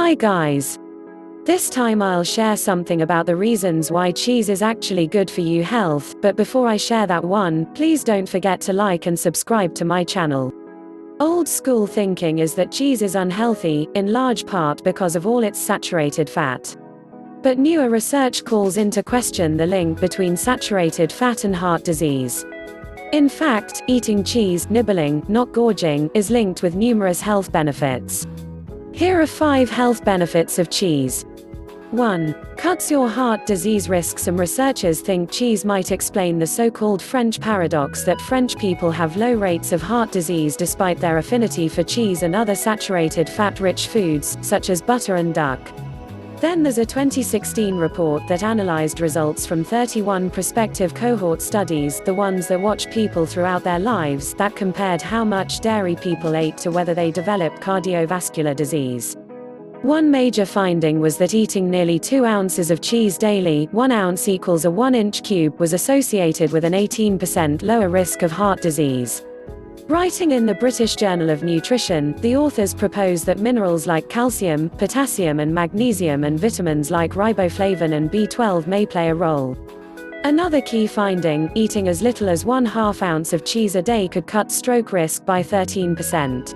Hi guys! This time I'll share something about the reasons why cheese is actually good for your health, but before I share that one, please don't forget to like and subscribe to my channel. Old school thinking is that cheese is unhealthy, in large part because of all its saturated fat. But newer research calls into question the link between saturated fat and heart disease. In fact, eating cheese, nibbling, not gorging, is linked with numerous health benefits. Here are 5 health benefits of cheese. 1. Cuts your heart disease risk. Some researchers think cheese might explain the so-called French paradox that French people have low rates of heart disease despite their affinity for cheese and other saturated fat-rich foods, such as butter and duck. Then there's a 2016 report that analyzed results from 31 prospective cohort studies, the ones that watch people throughout their lives, that compared how much dairy people ate to whether they developed cardiovascular disease. One major finding was that eating nearly 2 ounces of cheese daily, 1 ounce equals a 1-inch cube, was associated with an 18% lower risk of heart disease. Writing in the British Journal of Nutrition, the authors propose that minerals like calcium, potassium and magnesium and vitamins like riboflavin and B12 may play a role. Another key finding, eating as little as 1/2 ounce of cheese a day could cut stroke risk by 13%.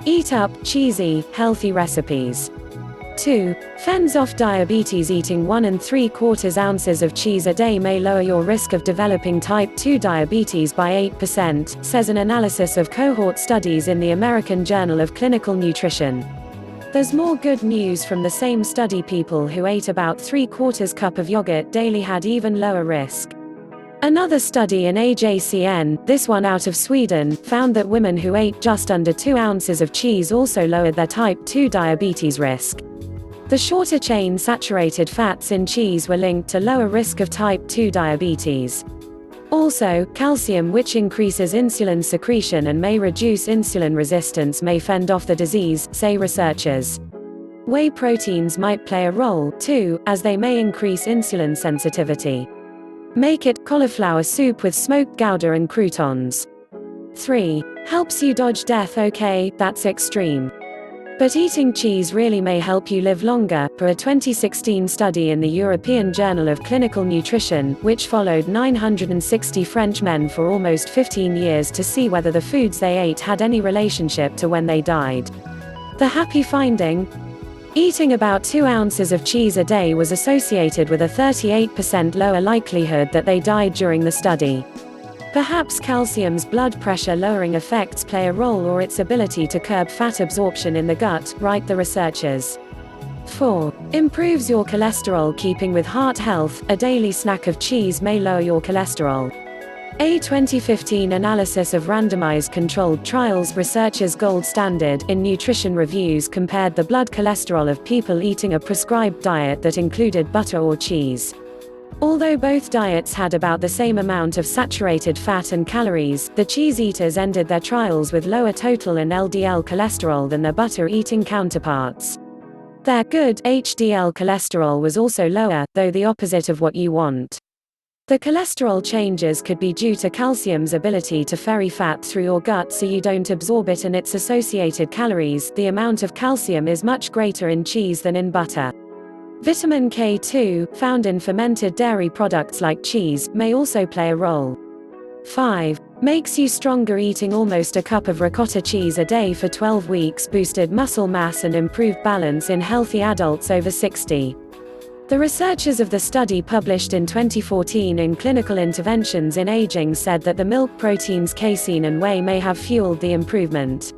Eat up, cheesy, healthy recipes. 2. Fends off diabetes. Eating 1 3/4 ounces of cheese a day may lower your risk of developing type 2 diabetes by 8%, says an analysis of cohort studies in the American Journal of Clinical Nutrition. There's more good news from the same study. People who ate about 3/4 cup of yogurt daily had even lower risk. Another study in AJCN, this one out of Sweden, found that women who ate just under 2 ounces of cheese also lowered their type 2 diabetes risk. The shorter chain saturated fats in cheese were linked to lower risk of type 2 diabetes. Also, calcium, which increases insulin secretion and may reduce insulin resistance, may fend off the disease, say researchers. Whey proteins might play a role, too, as they may increase insulin sensitivity. Make it cauliflower soup with smoked Gouda and croutons. 3. Helps you dodge death. Okay, that's extreme. But eating cheese really may help you live longer, per a 2016 study in the European Journal of Clinical Nutrition, which followed 960 French men for almost 15 years to see whether the foods they ate had any relationship to when they died. The happy finding? Eating about 2 ounces of cheese a day was associated with a 38% lower likelihood that they died during the study. Perhaps calcium's blood pressure lowering effects play a role, or its ability to curb fat absorption in the gut, write the researchers. 4. Improves your cholesterol. Keeping with heart health, a daily snack of cheese may lower your cholesterol. A 2015 analysis of randomized controlled trials, researchers' gold standard in nutrition reviews, compared the blood cholesterol of people eating a prescribed diet that included butter or cheese. Although both diets had about the same amount of saturated fat and calories, the cheese eaters ended their trials with lower total and LDL cholesterol than their butter-eating counterparts. Their good HDL cholesterol was also lower, though the opposite of what you want. The cholesterol changes could be due to calcium's ability to ferry fat through your gut so you don't absorb it and its associated calories. The amount of calcium is much greater in cheese than in butter. Vitamin K2, found in fermented dairy products like cheese, may also play a role. 5. Makes you stronger. Eating almost a cup of ricotta cheese a day for 12 weeks boosted muscle mass and improved balance in healthy adults over 60. The researchers of the study, published in 2014 in Clinical Interventions in Aging, said that the milk proteins casein and whey may have fueled the improvement.